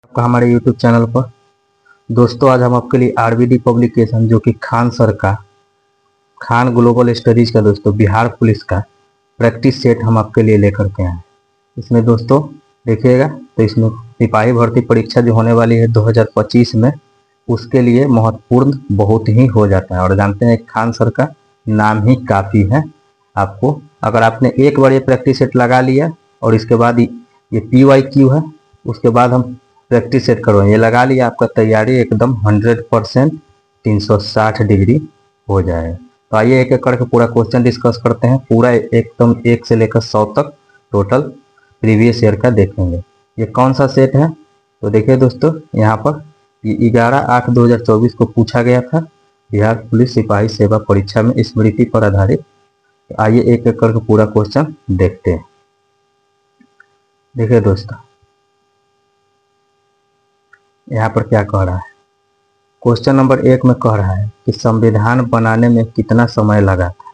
आपका हमारे YouTube channel पर। दोस्तों, आज हम आपके लिए आरबीडी पब्लिकेशन जो कि खान सर का, खान ग्लोबल स्टडीज का दोस्तों बिहार पुलिस का प्रैक्टिस सेट हम आपके लिए लेकर के आए हैं। इसमें दोस्तों देखिएगा तो इसमें सिपाही भर्ती परीक्षा जो होने वाली है 2025 में, उसके लिए महत्वपूर्ण बहुत ही हो जाता है। और जानते हैं खान सर का नाम ही काफ़ी है। आपको अगर आपने एक बार ये प्रैक्टिस सेट लगा लिया और इसके बाद ये PYQ है, उसके बाद हम प्रैक्टिस सेट करो, ये लगा लिया, आपका तैयारी एकदम 100% 360 डिग्री हो जाएगा। तो आइए एक एक करके पूरा क्वेश्चन डिस्कस करते हैं, पूरा एकदम 1 से लेकर 100 तक टोटल प्रीवियस ईयर का देखेंगे। ये कौन सा सेट है तो देखिए दोस्तों, यहाँ पर ये 11/8/2024 को पूछा गया था बिहार पुलिस सिपाही सेवा परीक्षा में स्मृति पर आधारित। तो आइए एक एक करके पूरा क्वेश्चन देखते हैं। देखिए दोस्तों, यहाँ पर क्या कह रहा है, क्वेश्चन नंबर 1 में कह रहा है कि संविधान बनाने में कितना समय लगा था।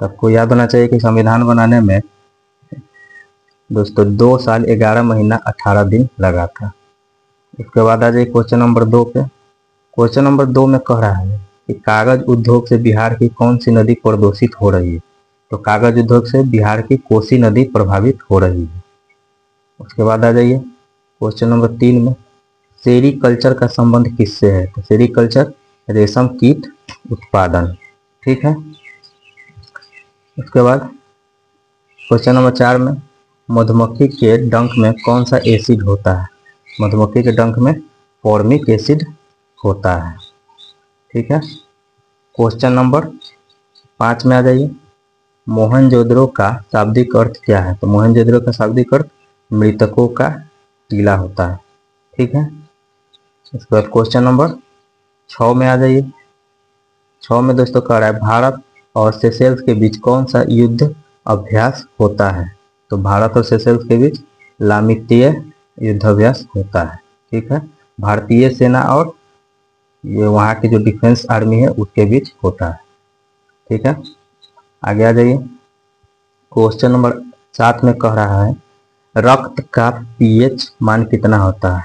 तो आपको याद होना चाहिए कि संविधान बनाने में दोस्तों 2 साल 11 महीना 18 दिन लगा था। उसके बाद आ जाइए क्वेश्चन नंबर 2 पे। क्वेश्चन नंबर 2 में कह रहा है कि कागज उद्योग से बिहार की कौन सी नदी प्रदूषित हो रही है। तो कागज उद्योग से बिहार की कोसी नदी प्रभावित हो रही है। उसके बाद आ जाइए क्वेश्चन नंबर 3 में, सेरीकल्चर का संबंध किससे है। तो सेरीकल्चर रेशम कीट उत्पादन, ठीक है। उसके बाद क्वेश्चन नंबर 4 में, मधुमक्खी के डंक में कौन सा एसिड होता है। मधुमक्खी के डंक में फॉर्मिक एसिड होता है, ठीक है। क्वेश्चन नंबर 5 में आ जाइए, मोहनजोदड़ो का शाब्दिक अर्थ क्या है। तो मोहनजोदड़ो का शाब्दिक अर्थ मृतकों का टीला होता है, ठीक है। उसके बाद क्वेश्चन नंबर 6 में आ जाइए। 6 में दोस्तों कह रहा है भारत और सेशेल्स के बीच कौन सा युद्ध अभ्यास होता है। तो भारत और सेशेल्स के बीच लामितीय युद्धाभ्यास होता है, ठीक है। भारतीय सेना और ये वहाँ की जो डिफेंस आर्मी है उसके बीच होता है, ठीक है। आगे आ जाइए, क्वेश्चन नंबर 7 में कह रहा है रक्त का पीएच मान कितना होता है।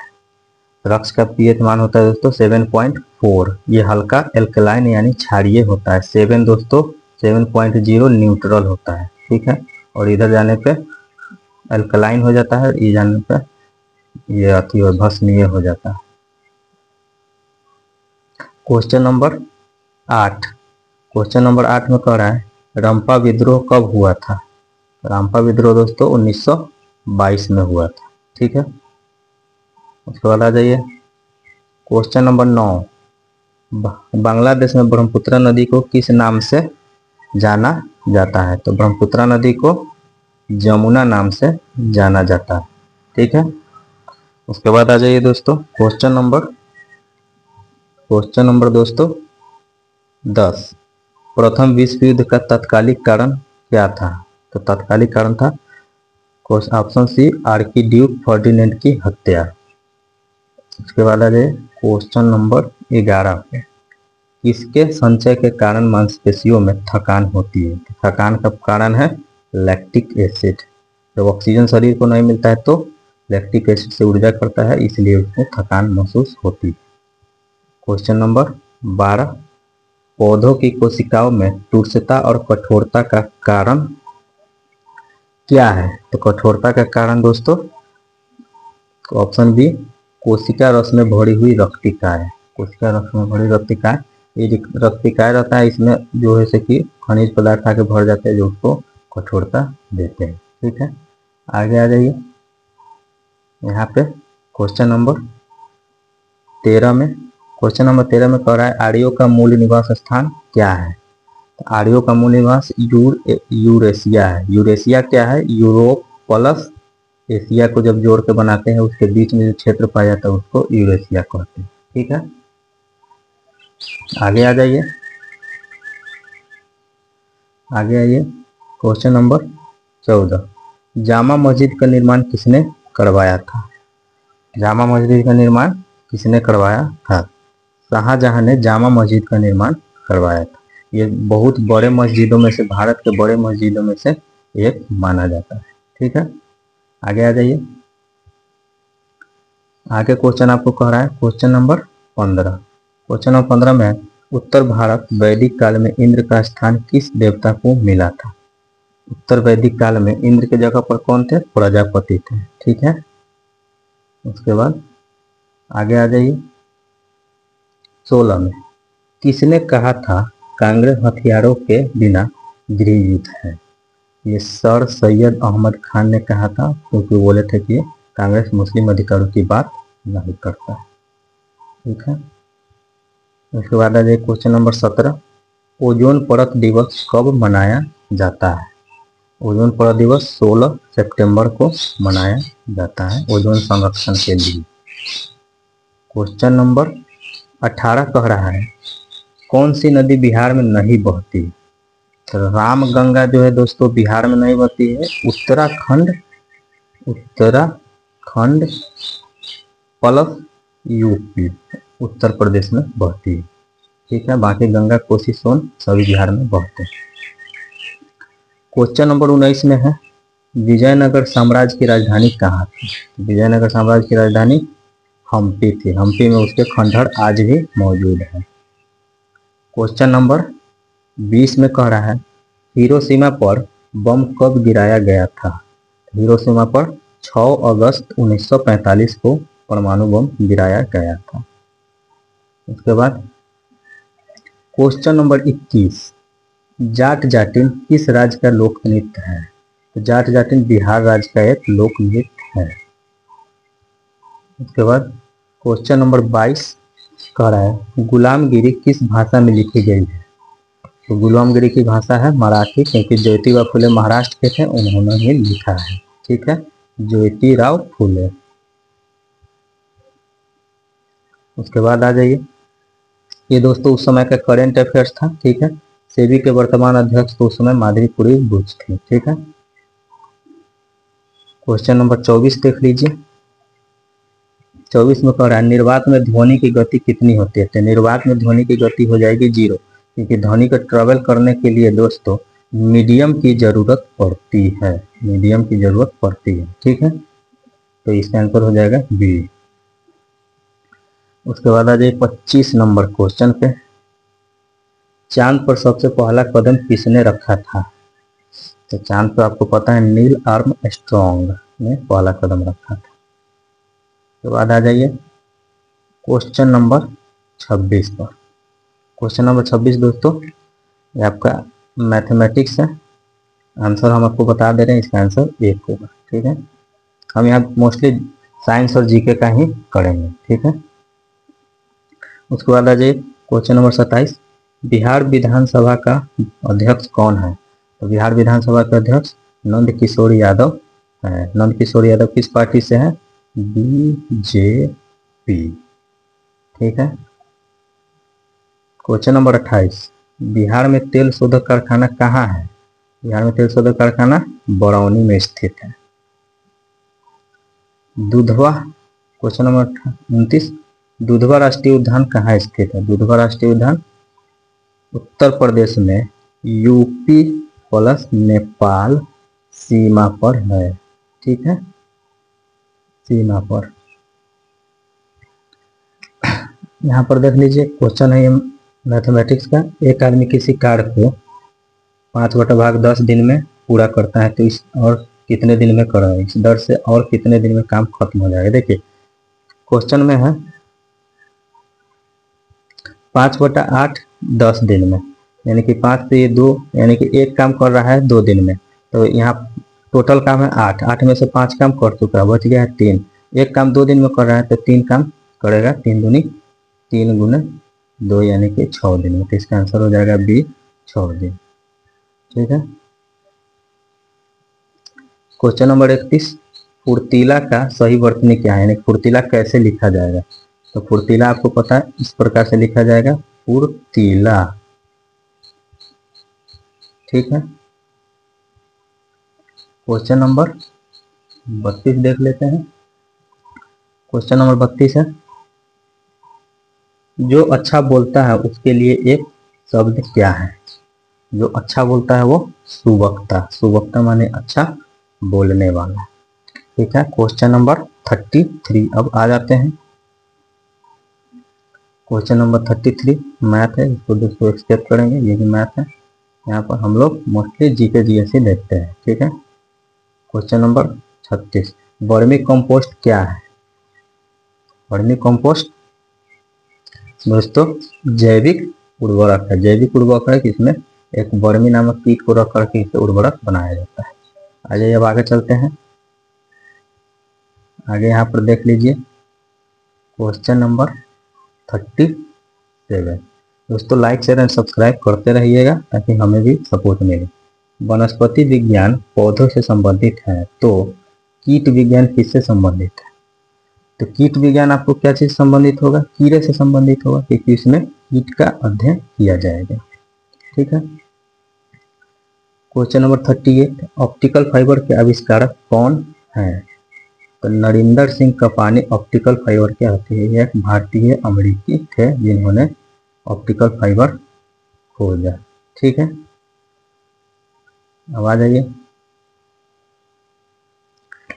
रक्त का पीएच मान होता है दोस्तों 7.4। ये हल्का एल्कलाइन यानी क्षारीय होता है। 7 दोस्तों 7.0 न्यूट्रल होता है, ठीक है। और इधर जाने पे अल्कलाइन हो जाता है, ये जाने पे ये अति भस्मीय हो जाता है। Question number 8। क्वेश्चन नंबर 8 में कह रहा है रंपा विद्रोह कब हुआ था। रंपा विद्रोह दोस्तों 1922 में हुआ था, ठीक है। उसके बाद आ जाइए क्वेश्चन नंबर 9, बांग्लादेश में ब्रह्मपुत्र नदी को किस नाम से जाना जाता है। तो ब्रह्मपुत्र नदी को जमुना नाम से जाना जाता है, ठीक है। उसके बाद आ जाइए दोस्तों क्वेश्चन नंबर दोस्तों 10, प्रथम विश्व युद्ध का तात्कालिक कारण क्या था। तो तात्कालिक कारण था ऑप्शन सी आर्कीड्यूक फर्डिनेंड की हत्या। उसके बाद आ जाइए क्वेश्चन नंबर 11 पे, किसके संचय के कारण मांसपेशियों में थकान होती है। थकान का कारण है लैक्टिक एसिड। जब ऑक्सीजन शरीर को नहीं मिलता है तो लैक्टिक एसिड से ऊर्जा करता है, इसलिए उसमें थकान महसूस होती है। क्वेश्चन नंबर 12, पौधों की कोशिकाओं में टूर्सता और कठोरता का कारण क्या है। तो कठोरता का कारण दोस्तों ऑप्शन बी कोशिका रस में भरी हुई रक्तिकाएं। कोशिका रस में भरी रक्तिकाएं, ये रक्तिकाएं रहता है, इसमें जो है से कि खनिज पदार्थ आके भर जाते हैं जो उसको कठोरता देते हैं, ठीक है। आगे आ जाइए, यहाँ पे क्वेश्चन नंबर 13 में कह रहा है आर्यों का मूल निवास स्थान क्या है। तो आर्यों का मूल निवास यूरेशिया है। यूरेशिया क्या है, यूरोप प्लस एशिया को जब जोड़ के बनाते हैं उसके बीच में जो क्षेत्र पाया जाता है उसको यूरेशिया कहते हैं, ठीक है। आगे आ जाइए, क्वेश्चन नंबर 14, जामा मस्जिद का निर्माण किसने करवाया था। जामा मस्जिद का निर्माण किसने करवाया था। शाहजहां ने जामा मस्जिद का निर्माण करवाया था। ये बहुत बड़े मस्जिदों में से, भारत के बड़े मस्जिदों में से एक माना जाता है, ठीक है। आगे आ जाइए, आगे क्वेश्चन आपको कह रहा है क्वेश्चन नंबर 15। क्वेश्चन नंबर 15 में है, उत्तर भारत वैदिक काल में इंद्र का स्थान किस देवता को मिला था? उत्तर वैदिक काल में इंद्र की जगह पर कौन थे? प्रजापति थे। ठीक है, उसके बाद आगे आ जाइए। 16 में किसने कहा था कांग्रेस हथियारों के बिना गृह युद्ध है? ये सर सैयद अहमद खान ने कहा था, क्योंकि वो बोले थे कि कांग्रेस मुस्लिम अधिकारों की बात नहीं करता है। ठीक है, उसके बाद आ जाइए क्वेश्चन नंबर 17। ओजोन परत दिवस कब मनाया जाता है? ओजोन परत दिवस 16 सितंबर को मनाया जाता है ओजोन संरक्षण के लिए। क्वेश्चन नंबर 18 कह रहा है, कौन सी नदी बिहार में नहीं बहती? तो रामगंगा जो है दोस्तों बिहार में नहीं बहती है, उत्तराखंड प्लस यूपी उत्तर प्रदेश में बहती है। ठीक है, बाकी गंगा कोसी सोन सभी बिहार में बहते हैं। क्वेश्चन नंबर 19 में है, विजयनगर साम्राज्य की राजधानी कहाँ थी? विजयनगर साम्राज्य की राजधानी हम्पी थी। हम्पी में उसके खंडहर आज भी मौजूद है। क्वेश्चन नंबर 20 में कह रहा है, हिरोशिमा पर बम कब गिराया गया था? हिरोशिमा पर 6 अगस्त 1945 को परमाणु बम गिराया गया था। उसके बाद क्वेश्चन नंबर 21, जाट जाटिन किस राज्य का लोक नृत्य है? तो जाट जाटिन बिहार राज्य का एक लोक नृत्य है। उसके बाद क्वेश्चन नंबर 22 कह रहा है, गुलामगिरी किस भाषा में लिखी गई है? तो गुलामगिरी की भाषा है मराठी, क्योंकि ज्योतिबा फुले महाराष्ट्र के थे, उन्होंने ही लिखा है। ठीक है, ज्योतिराव फुले। उसके बाद आ जाइए, ये दोस्तों उस समय का करेंट अफेयर्स था। ठीक है, सेबी के वर्तमान अध्यक्ष तो उस समय माधुरी बुच थे। ठीक है, क्वेश्चन नंबर 24 देख लीजिए। 24 में कह रहा है, निर्वात में ध्वनि की गति कितनी होती है? तो निर्वात में ध्वनि की गति हो जाएगी 0, क्योंकि ध्वनि को ट्रेवल करने के लिए दोस्तों मीडियम की जरूरत पड़ती है। मीडियम की जरूरत पड़ती है। ठीक है, तो इसका आंसर हो जाएगा बी। उसके बाद आ जाइए 25 नंबर क्वेश्चन पे, चांद पर सबसे पहला कदम किसने रखा था? तो चांद पर आपको पता है नील आर्मस्ट्रॉन्ग ने पहला कदम रखा था। उसके बाद आ जाइए क्वेश्चन नंबर 26 पर। क्वेश्चन नंबर 26 दोस्तों ये आपका मैथमेटिक्स है। आंसर हम आपको बता दे रहे हैं, इसका आंसर 1 होगा। ठीक है, हम यहाँ मोस्टली साइंस और जीके का ही करेंगे। ठीक है, उसके बाद आ जाइए क्वेश्चन नंबर 27, बिहार विधानसभा का अध्यक्ष कौन है? तो बिहार विधानसभा का अध्यक्ष नंद किशोर यादव है। नंद किशोर यादव किस पार्टी से है? बीजेपी। ठीक है, क्वेश्चन नंबर 28, बिहार में तेल शोधक कारखाना कहाँ है? बिहार में तेल शोधक कारखाना बरौनी में स्थित है। दुधवा क्वेश्चन नंबर 29, दुधवा राष्ट्रीय उद्यान कहाँ स्थित है? दुधवा राष्ट्रीय उद्यान उत्तर प्रदेश में यूपी प्लस नेपाल सीमा पर है। ठीक है, सीमा पर। यहाँ पर देख लीजिए क्वेश्चन है मैथमेटिक्स का, एक आदमी किसी कार्य को 5/10 दिन में पूरा करता है, तो इस और कितने दिन में कर रहा है? इस दर से और कितने दिन में काम खत्म हो जाएगा? देखिए क्वेश्चन में है 5/8 10 दिन में, यानी कि 5 से ये 2, यानी कि एक काम कर रहा है 2 दिन में। तो यहाँ टोटल काम है 8, 8 में से 5 काम कर चुका है, बच गया है 3। एक काम 2 दिन में कर रहा है तो 3 काम करेगा, 3 दूनी 3 गुने 2 यानी कि 6 दिन में। तो इसका आंसर हो जाएगा बी, 6 दिन। ठीक है, क्वेश्चन नंबर 31, फुर्तीला का सही वर्तनी क्या है? यानी फुर्तीला कैसे लिखा जाएगा? तो फुर्तीला आपको पता है इस प्रकार से लिखा जाएगा, फुर्तीला। ठीक है, क्वेश्चन नंबर 32 देख लेते हैं। क्वेश्चन नंबर 32 है, जो अच्छा बोलता है उसके लिए एक शब्द क्या है? जो अच्छा बोलता है वो सुवक्ता। सुवक्ता माने अच्छा बोलने वाला। ठीक है, क्वेश्चन नंबर 33। अब आ जाते हैं क्वेश्चन नंबर 33, मैथ है, इसको दोस्तों एक्सेप्ट करेंगे, ये भी मैथ है। यहाँ पर हम लोग मोस्टली जीके जीएसई देखते हैं, ठीक है। क्वेश्चन नंबर 36, वर्मी कंपोस्ट क्या है? वर्मी कंपोस्ट दोस्तों जैविक उर्वरक है। जैविक उर्वरक है, इसमें एक वर्मी नामक कीट को रख करके इसे उर्वरक बनाया जाता है। आइए अब आगे चलते हैं। आगे यहाँ पर देख लीजिए क्वेश्चन नंबर 37। दोस्तों लाइक शेयर एंड सब्सक्राइब करते रहिएगा ताकि हमें भी सपोर्ट मिले। वनस्पति विज्ञान पौधों से संबंधित है, तो कीट विज्ञान किससे संबंधित है? तो कीट विज्ञान आपको क्या चीज संबंधित होगा? कीड़े से संबंधित होगा, क्योंकि इसमें कीट का अध्ययन किया जाएगा, ठीक है। क्वेश्चन नंबर 38, ऑप्टिकल फाइबर के आविष्कारक कौन है? तो नरिंदर सिंह कपानी ऑप्टिकल फाइबर क्या होती है? यह एक भारतीय अमेरिकी थे जिन्होंने ऑप्टिकल फाइबर खोजा, ठीक है। अब आ जाइए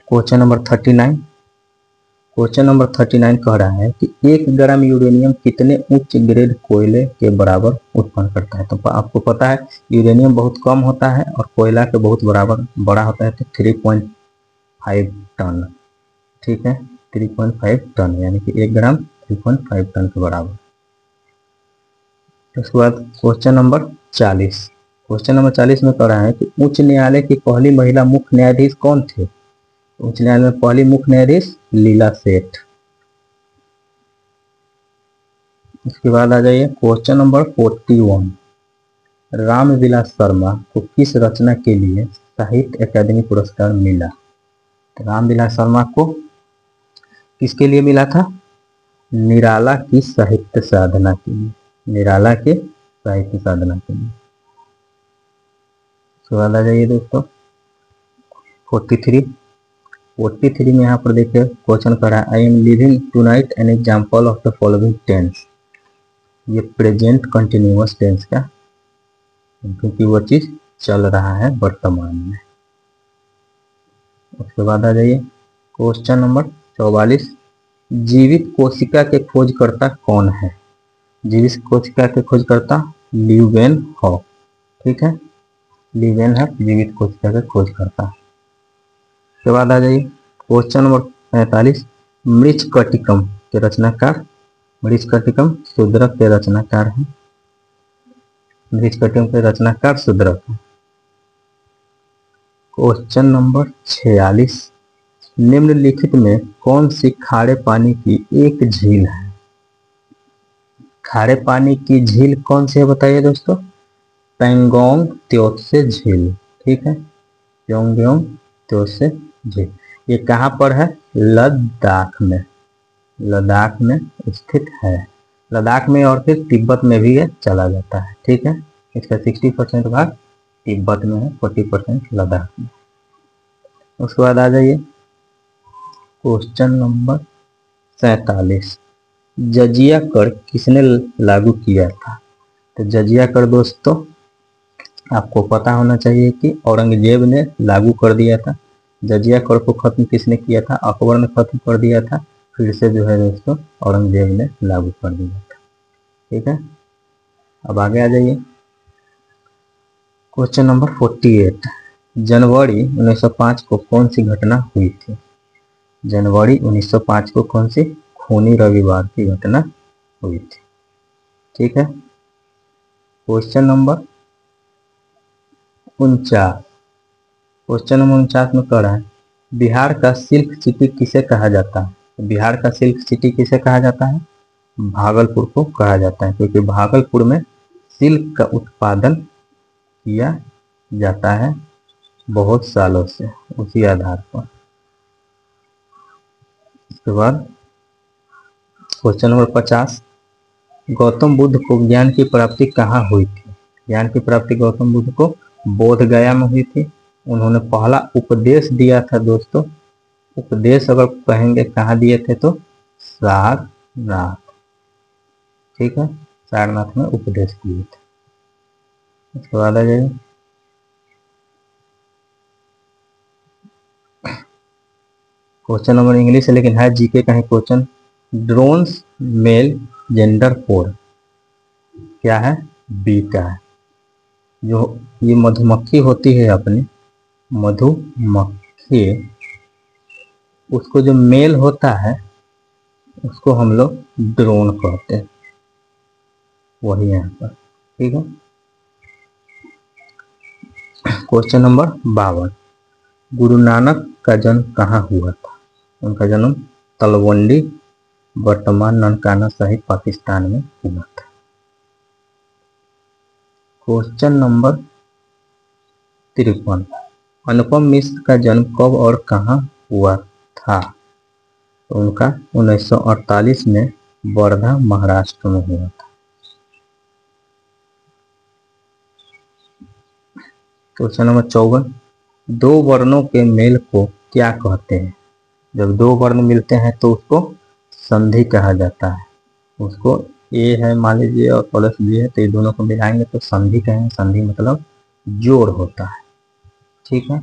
क्वेश्चन नंबर 39। क्वेश्चन नंबर 39 कह रहा है कि 1 ग्राम यूरेनियम कितने उच्च ग्रेड कोयले के बराबर उत्पन्न करता है? तो आपको पता है यूरेनियम बहुत कम होता है और कोयला के बहुत बड़ा होता है, तो 3.5 टन, ठीक है। 3.5 टन यानी कि 1 ग्राम 3.5 टन के बराबर। उसके बाद क्वेश्चन नंबर 40। क्वेश्चन नंबर 40 में कह रहा है कि उच्च न्यायालय की पहली महिला मुख्य न्यायाधीश कौन थे? उच्च न्यायालय में पहली मुख्य न्यायाधीश लीला सेठ। इसके बाद आ जाइए क्वेश्चन नंबर 41। रामविलास शर्मा को किस रचना के लिए साहित्य अकादमी पुरस्कार मिला? तो रामविलास शर्मा को किसके लिए मिला था? निराला की साहित्य साधना के लिए। निराला के साहित्य साधना के लिए। इसके बाद आ जाइए दोस्तों 43 में यहाँ पर देखिए क्वेश्चन कर रहा है, I am living tonight an example of the following tense. ये प्रेजेंट कंटिन्यूअस टेंस का, क्योंकि वो चीज चल रहा है वर्तमान में। उसके बाद आ जाइए क्वेश्चन नंबर 44, जीवित कोशिका के खोजकर्ता कौन है? जीवित कोशिका के खोजकर्ता ल्यूवेनहॉफ, ठीक है। ल्यूवेनहॉफ जीवित कोशिका के खोजकर्ता। उसके बाद आ जाइए क्वेश्चन नंबर 45, मृच्छकटिकम के रचनाकार। मृच्छकटिकम शूद्रक के रचनाकार हैं। मृच्छकटिकम के रचनाकार शूद्रक हैं। क्वेश्चन नंबर 46, निम्नलिखित में कौन सी खारे पानी की एक झील है? खारे पानी की झील कौन सी है बताइए दोस्तों? पेंगोंग त्योत्से झील, ठीक है। पेंगोंग त्योत्से झील। ये कहाँ पर है? लद्दाख में। लद्दाख में स्थित है। लद्दाख में और फिर तिब्बत में भी ये चला जाता है, ठीक है। इसका 60% भाग तिब्बत में है, 40% लद्दाख में। उसके बाद आ जाइए क्वेश्चन नंबर 47, जजिया कर किसने लागू किया था? तो जजिया कर दोस्तों आपको पता होना चाहिए कि औरंगजेब ने लागू कर दिया था। जजिया कर को खत्म किसने किया था? अकबर ने खत्म कर दिया था, फिर से जो है दोस्तों औरंगजेब ने लागू कर दिया था, ठीक है। अब आगे आ जाइए क्वेश्चन नंबर 48, जनवरी 1905 को कौन सी घटना हुई थी? जनवरी 1905 को कौन सी खूनी रविवार की घटना हुई थी, ठीक है। Question number 49। क्वेश्चन नंबर 49 में कह रहा है, बिहार का सिल्क सिटी किसे कहा जाता है? बिहार का सिल्क सिटी किसे कहा जाता है? भागलपुर को कहा जाता है, क्योंकि भागलपुर में सिल्क का उत्पादन किया जाता है बहुत सालों से, उसी आधार पर। इसके बाद क्वेश्चन नंबर 50, गौतम बुद्ध को ज्ञान की प्राप्ति कहाँ हुई थी? ज्ञान की प्राप्ति गौतम बुद्ध को बोध गया में हुई थी। उन्होंने पहला उपदेश दिया था दोस्तों। उपदेश अगर कहेंगे कहाँ दिए थे तो सारनाथ, ठीक है। सारनाथ में उपदेश दिए थे। उसके बाद आ जाइए क्वेश्चन नंबर इंग्लिश है लेकिन है जीके का है question. Drones male gender four क्या है? बीटा है। जो ये मधुमक्खी होती है अपनी मधुमक्खी, उसको जो मेल होता है उसको हम लोग ड्रोन कहते हैं, वही यहाँ पर। ठीक है। क्वेश्चन नंबर 52, गुरु नानक का जन्म कहाँ हुआ था? उनका जन्म तलवंडी वर्तमान ननकाना साहिब पाकिस्तान में हुआ था। क्वेश्चन नंबर 53, अनुपम मिश्र का जन्म कब और कहाँ हुआ था? तो उनका 1948 में वर्धा महाराष्ट्र में हुआ था। क्वेश्चन नंबर 54, दो वर्णों के मेल को क्या कहते हैं? जब दो वर्ण मिलते हैं तो उसको संधि कहा जाता है। उसको ए है मान लीजिए और प्लस बी है, तो ये दोनों को मिलाएंगे तो संधि कहेंगे। संधि मतलब जोड़ होता है। ठीक है।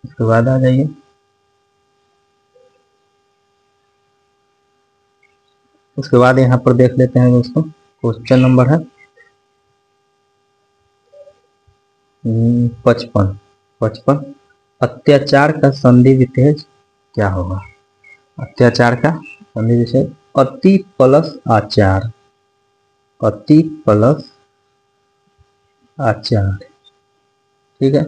उसके बाद आ जाइए, उसके बाद यहाँ पर देख लेते हैं दोस्तों। क्वेश्चन नंबर है 55, अत्याचार का संधि विच्छेद क्या होगा? अत्याचार का संधि विच्छेद अति प्लस आचार, अति प्लस आचार। ठीक है।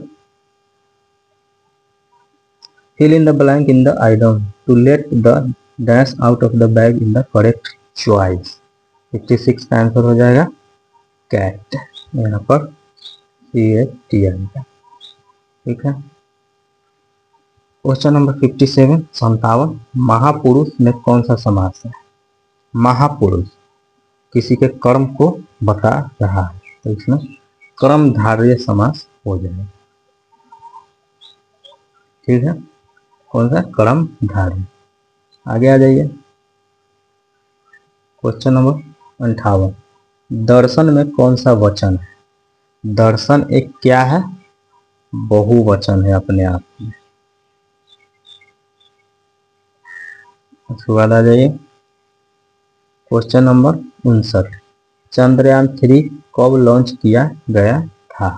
fill in the blank in the item to let the dash out of the bag in the correct choice। 56 का आंसर हो जाएगा कैट, यहाँ पर CAT आएगा। ठीक है। क्वेश्चन नंबर 57, 57, महापुरुष में कौन सा समास है? महापुरुष किसी के कर्म को बता रहा है, तो इसमें कर्मधारय समास हो जाएगा। ठीक है। कौन सा? कर्मधारय। आगे आ जाइए, क्वेश्चन नंबर 58, दर्शन में कौन सा वचन है? दर्शन एक क्या है? बहुवचन है अपने आप में। उसके बाद आ जाइए, क्वेश्चन नंबर 59, चंद्रयान 3 कब लॉन्च किया गया था?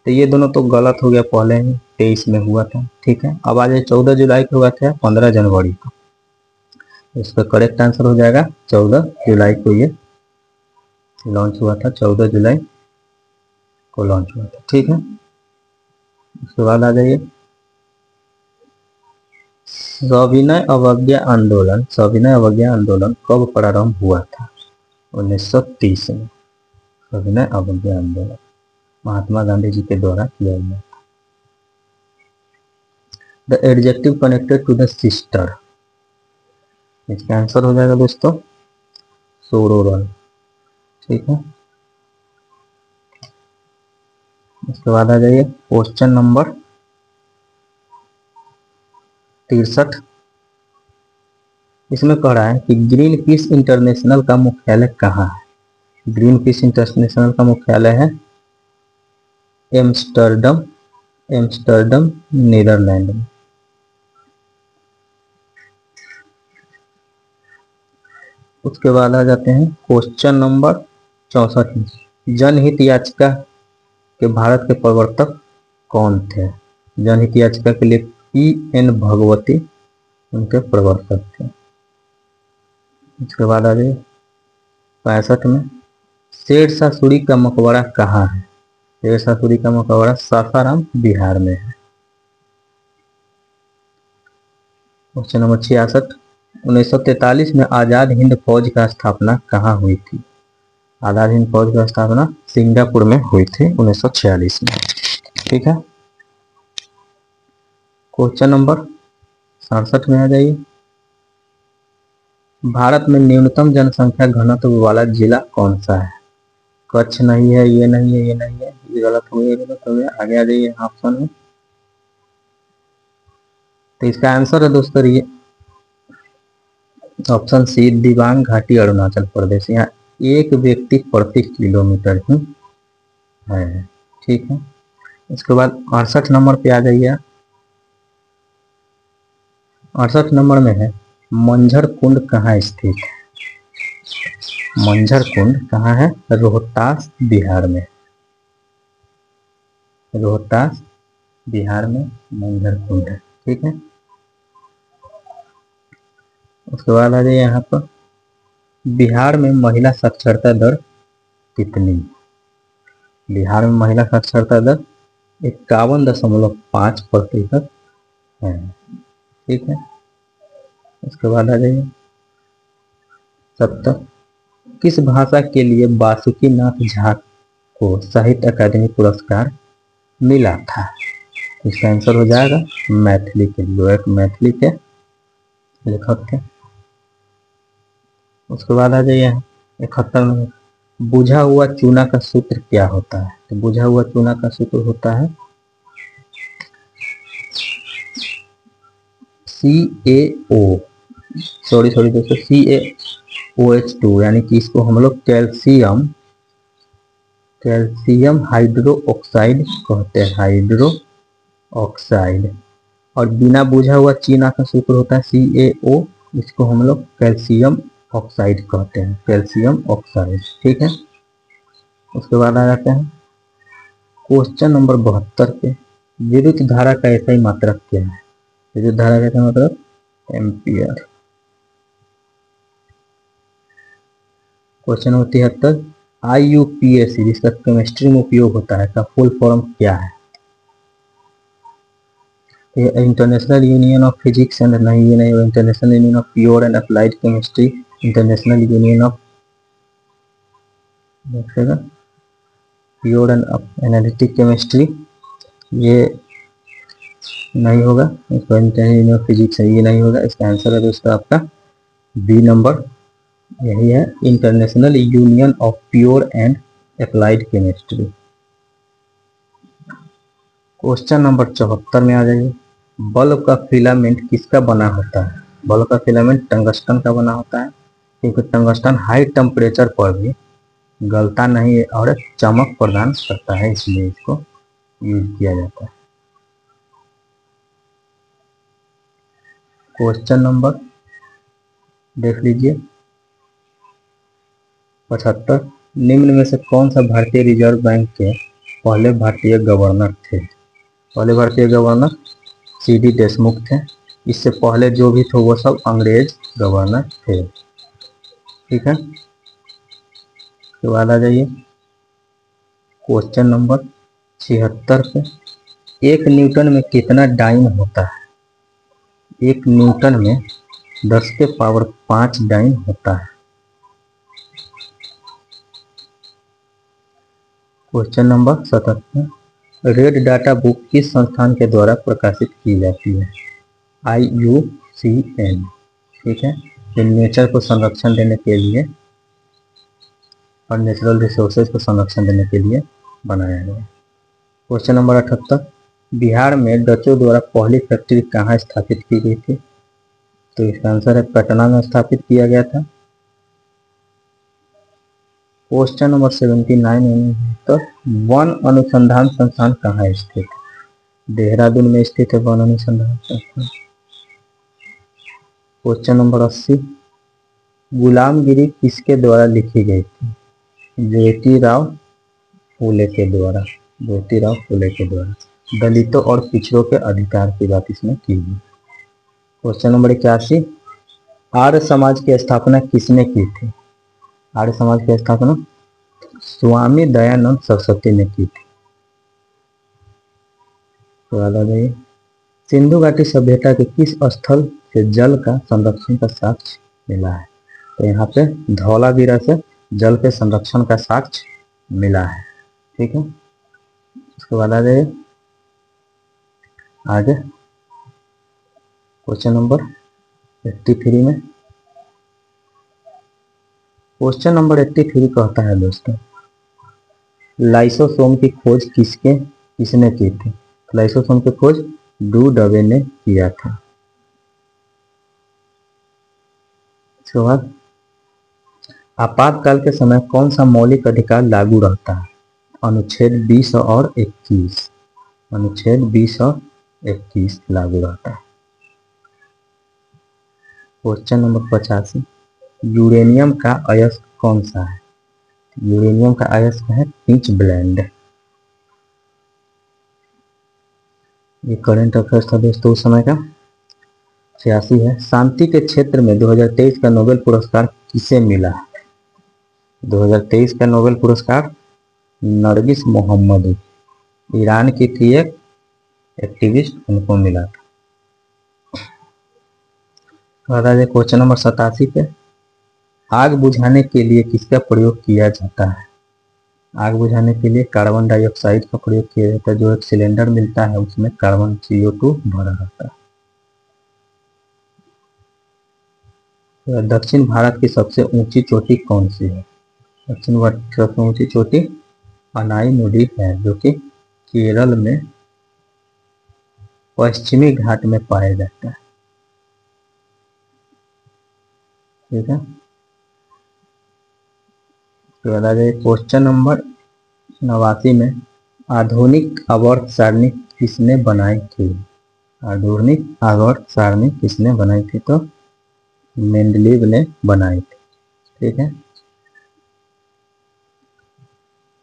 तो ये दोनों तो गलत हो गया, पहले ही 23 में हुआ था। ठीक है। अब आ जाए 14 जुलाई को हुआ था, 15 जनवरी को। इसका करेक्ट आंसर हो जाएगा 14 जुलाई को ये लॉन्च हुआ था, 14 जुलाई को लॉन्च हुआ था। ठीक है। उसके बाद आ जाइए, सविनय अवज्ञा आंदोलन, सविनय अवज्ञा आंदोलन कब प्रारंभ हुआ था? 1930 में सविनय अवज्ञा आंदोलन महात्मा गांधी जी के द्वारा किया गया था। The adjective connected to the sister, इसका आंसर हो जाएगा दोस्तों सोरोरल। ठीक है। उसके बाद आ जाइए, क्वेश्चन नंबर 63, इसमें कह रहा है कि ग्रीन पीस इंटरनेशनल का मुख्यालय कहाँ है? ग्रीन पीस इंटरनेशनल का मुख्यालय है एम्स्टर्डम, एम्स्टर्डम नीदरलैंड में। उसके बाद आ जाते हैं क्वेश्चन नंबर 64 में, जनहित याचिका के भारत के प्रवर्तक कौन थे? जनहित याचिका के लिए PN भगवती उनके प्रवर्तक थे। उसके बाद आ जाइए 65 में, शेरशाह सूरी का मकबरा कहाँ है? शेरशाह सूरी का मकबरा सासाराम बिहार में है। क्वेश्चन नंबर 66, 1943 में आजाद हिंद फौज का स्थापना कहाँ हुई थी? आजाद हिंद फौज की स्थापना सिंगापुर में हुई थी 1946 में। ठीक है। क्वेश्चन नंबर 67 में आ जाइए, भारत में न्यूनतम जनसंख्या घनत्व वाला जिला कौन सा है? कच्छ नहीं है, ये नहीं है, ये नहीं है, ये गलत हो गया, गलत हो गया। आगे आ जाइए ऑप्शन में, तो इसका आंसर है दोस्तों ये ऑप्शन सी, दिबांग घाटी अरुणाचल प्रदेश। यहाँ एक व्यक्ति प्रति किलोमीटर ही है। ठीक है। इसके बाद 68 नंबर पे आ जाइए। 68 नंबर में है मंझर कुंड कहाँ स्थित है। मंझर कुंड कहाँ है? रोहतास बिहार में। रोहतास बिहार में मंझर कुंड है। ठीक है, उसके बाद आ जाइए यहाँ पर बिहार में महिला साक्षरता दर कितनी? बिहार में महिला साक्षरता दर 51.5% है। ठीक है, उसके बाद आ जाइए 70 किस भाषा के लिए वासुकीनाथ झा को साहित्य अकादमी पुरस्कार मिला था? इसका आंसर हो जाएगा मैथिली के लिए, एक मैथिली के लेखक थे। उसके बाद आ जाइए 71 नंबर बुझा हुआ चूना का सूत्र क्या होता है? तो बुझा हुआ चूना का सूत्र होता है CaO, सॉरी दोस्तों, CaOH2, यानी कि इसको हम लोग कैल्शियम हाइड्रो ऑक्साइड कहते हैं, हाइड्रो ऑक्साइड। और बिना बुझा हुआ चूना का सूत्र होता है CaO, इसको हम लोग कैल्शियम ऑक्साइड कहते हैं, कैल्शियम ऑक्साइड। ठीक है, उसके बाद आ जाते हैं क्वेश्चन नंबर 72 पे विद्युत धारा का ऐसा मात्रक क्या है? विद्युत धारा का ऐसा मात्रक एम्पियर। क्वेश्चन नंबर 73 IUPAC जिसका केमिस्ट्री में उपयोग होता है का फुल फॉर्म क्या है? International union of physics and नहीं, ये नहीं, international union of pure and applied chemistry, international union of pure and analytic chemistry, ये नहीं होगा। इसका इंटरनेशनल यूनियन ऑफ फिजिक्स है, ये नहीं होगा। इसका आंसर है दोस्तों आपका बी नंबर, यही है international union of pure and applied chemistry. Question number 74 में आ जाइए बल्ब का फिलामेंट किसका बना होता है? बल्ब का फिलामेंट टंगस्टन का बना होता है, क्योंकि टंगस्टन हाई टेम्परेचर पर भी गलता नहीं है और चमक प्रदान करता है, इसलिए इसको यूज किया जाता है। क्वेश्चन नंबर देख लीजिए 75 निम्न में से कौन सा भारतीय रिजर्व बैंक के पहले भारतीय गवर्नर थे? पहले भारतीय गवर्नर CD देशमुख थे। इससे पहले जो भी थे वो सब अंग्रेज गवर्नर थे। ठीक है, उसके बाद आ जाइए क्वेश्चन नंबर 76 पे 1 न्यूटन में कितना डाइन होता है? 1 न्यूटन में 10 के पावर 5 डाइन होता है। Question number 77 red data book किस संस्थान के द्वारा प्रकाशित की जाती है? IUCN। ठीक है, ये नेचर को संरक्षण देने के लिए और नेचुरल रिसोर्सेज को संरक्षण देने के लिए बनाया गया। क्वेश्चन नंबर 78 बिहार में डचों द्वारा पहली फैक्ट्री कहाँ स्थापित की गई थी? तो इसका आंसर है पटना में स्थापित किया गया था। क्वेश्चन नंबर 79 तो वन अनुसंधान संस्थान कहाँ स्थित है? देहरादून में स्थित है वन अनुसंधान संस्थान। क्वेश्चन नंबर 80 गुलामगिरी किसके द्वारा लिखी गई थी? ज्योतिराव फूले के द्वारा, ज्योतिराव फूले के द्वारा। दलितों और पिछड़ों के अधिकार की बात इसमें की गई। क्वेश्चन नंबर 81 आर्य समाज की स्थापना किसने की थी? आर्य समाज की स्थापना स्वामी दयानंद सरस्वती ने की थी। तो आ जाइए सिंधु घाटी सभ्यता के किस स्थल से जल का संरक्षण का साक्ष्य मिला है? तो यहाँ पे धौलावीरा से जल के संरक्षण का साक्ष्य मिला है। ठीक है, उसके बाद आ जाइए आगे क्वेश्चन नंबर 83 में। क्वेश्चन नंबर 83 कहता है दोस्तों लाइसोसोम की खोज किसने की थी? लाइसोसोम की खोज डू डवे ने किया था। इसके बाद आपातकाल के समय कौन सा मौलिक अधिकार लागू रहता है? अनुच्छेद 20 और 21। अनुच्छेद 20 और 21 लागू रहता है। क्वेश्चन नंबर 85, यूरेनियम का अयस्क कौन सा है? यूरेनियम का अयस्क है पिच ब्लेंड। ये करंट अफेयर्स था दोस्तों उस समय का। 86 है, शांति के क्षेत्र में 2023 का नोबेल पुरस्कार किसे मिला? 2023 का नोबेल पुरस्कार नरगिस मोहम्मदी, ईरान की थी एक एक्टिविस्ट, उनको मिला था। बता दें क्वेश्चन नंबर 87 पे, आग बुझाने के लिए किसका प्रयोग किया जाता है? आग बुझाने के लिए कार्बन डाइऑक्साइड का प्रयोग किया जाता है। जो एक सिलेंडर मिलता है उसमें कार्बन CO2 भरा रहता है। तो दक्षिण भारत की सबसे ऊंची चोटी कौन सी है? दक्षिण भारत की सबसे ऊंची चोटी अनाई है, जो कि केरल में पश्चिमी घाट में पाया जाता है। ठीक है, तो बता दें क्वेश्चन नंबर 89 में, आधुनिक आवर्त सारणी किसने बनाई थी? आधुनिक आवर्त सारणी किसने बनाई थी? तो मेंडलीव ने बनाई थी। ठीक है,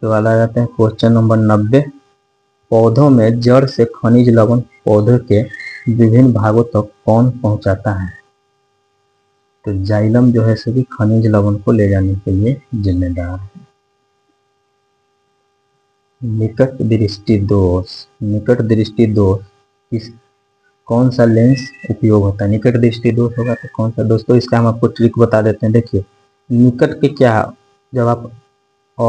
तो आ जाते हैं क्वेश्चन नंबर 90, पौधों में जड़ से खनिज लवण पौधे के विभिन्न भागों तक कौन पहुंचाता है? तो जाइलम जो है सभी खनिज लवण को ले जाने के लिए जिम्मेदार है। निकट दृष्टि दोष, निकट दृष्टि दोष किस कौन सा लेंस उपयोग होता है? निकट दृष्टि दोष होगा तो कौन सा? दोस्तों इसका हम आपको ट्रिक बता देते हैं। देखिए, निकट के क्या, जब आप अ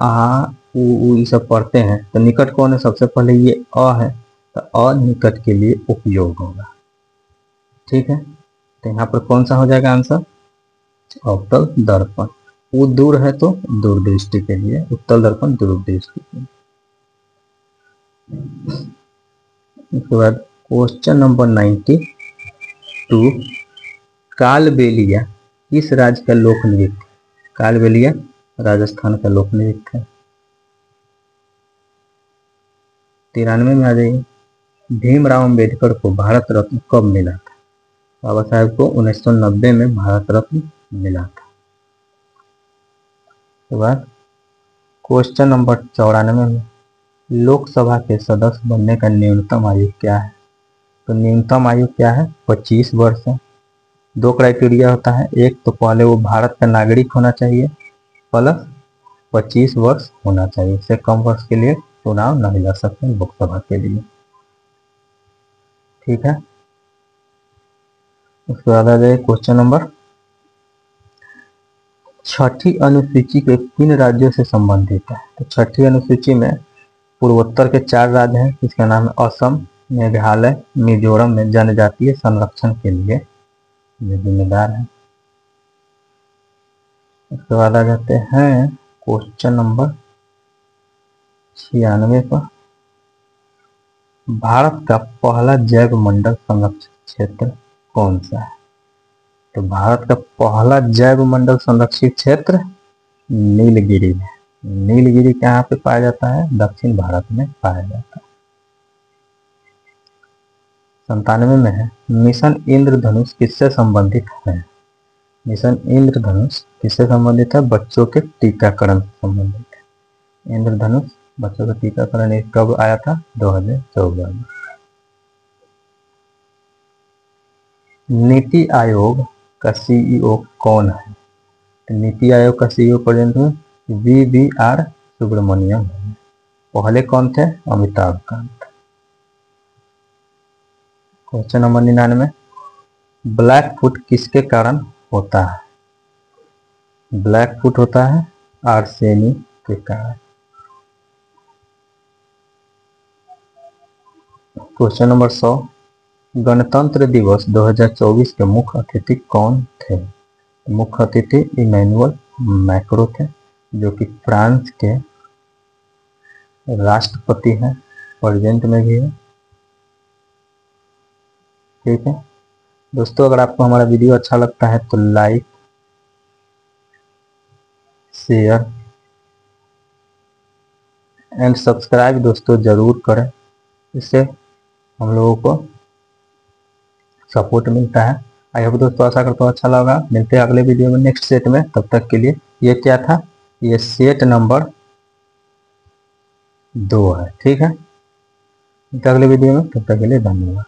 आ उ ये सब पढ़ते हैं तो निकट कौन है? सबसे पहले ये अ है, तो अ निकट के लिए उपयोग होगा। ठीक है, तो यहाँ पर कौन सा हो जाएगा आंसर? अवतल दर्पण। वो दूर है तो दूरदृष्टि के लिए, उत्तल दर्पण दूरदृष्टि के लिए। उसके बाद क्वेश्चन नंबर 92, कालबेलिया किस राज्य का लोक नृत्य? कालबेलिया राजस्थान का लोक नृत्य है। 93 में आ जाइए, भीमराव अंबेडकर को भारत रत्न कब मिला था? बाबा साहेब को 1990 में भारत रत्न मिला था। उसके बाद क्वेश्चन नंबर 94 में, लोकसभा के सदस्य बनने का न्यूनतम आयु क्या है? तो न्यूनतम आयु क्या है? 25 वर्ष है। 2 क्राइटेरिया होता है, एक तो पहले वो भारत का नागरिक होना चाहिए, प्लस 25 वर्ष होना चाहिए। इससे कम वर्ष के लिए चुनाव नहीं लड़ सकते लोकसभा के लिए। ठीक है, उसके बाद आ जाए क्वेश्चन नंबर, छठी अनुसूची के किन राज्यों से संबंधित है? तो छठी अनुसूची में पूर्वोत्तर के 4 राज्य हैं, जिसका नाम है असम, मेघालय, मिजोरम में जनजातीय संरक्षण के लिए जिम्मेदार है। उसके बाद आ जाते हैं क्वेश्चन नंबर 96 पर, भारत का पहला जैव मंडल संरक्षित क्षेत्र कौन सा है? तो भारत का पहला जैव मंडल संरक्षित क्षेत्र नीलगिरी है। नीलगिरी कहाँ पे पाया जाता है? दक्षिण भारत में पाया जाता है। 97 में है, मिशन इंद्रधनुष किससे संबंधित है? मिशन इंद्रधनुष किससे संबंधित है? बच्चों के टीकाकरण से संबंधित है। इंद्रधनुष बच्चों का टीकाकरण कब आया था? 2014 में। नीति आयोग का CEO कौन है? तो नीति आयोग का CEO प्रेजेंट में VVR सुब्रमण्यम है। पहले कौन थे? Amitabh Kant. Question number 99, black foot किसके कारण होता है? ब्लैक फुट होता है आर्सेनी के कारण। क्वेश्चन नंबर 100, गणतंत्र दिवस 2024 के मुख्य अतिथि कौन थे? मुख्य अतिथि इमैनुअल मैक्रो थे, जो कि फ्रांस के राष्ट्रपति हैं, प्रेजेंट में भी है। ठीक है दोस्तों, अगर आपको हमारा वीडियो अच्छा लगता है तो लाइक, शेयर एंड सब्सक्राइब दोस्तों जरूर करें। इससे हम लोगों को सपोर्ट मिलता है। आई होप दोस्तों, आशा करता हूँ अच्छा लगा। मिलते हैं अगले वीडियो में नेक्स्ट सेट में। तब तक के लिए ये क्या था, ये सेट नंबर 2 है। ठीक है, मिलते हैं अगले वीडियो में, तब तक के लिए धन्यवाद।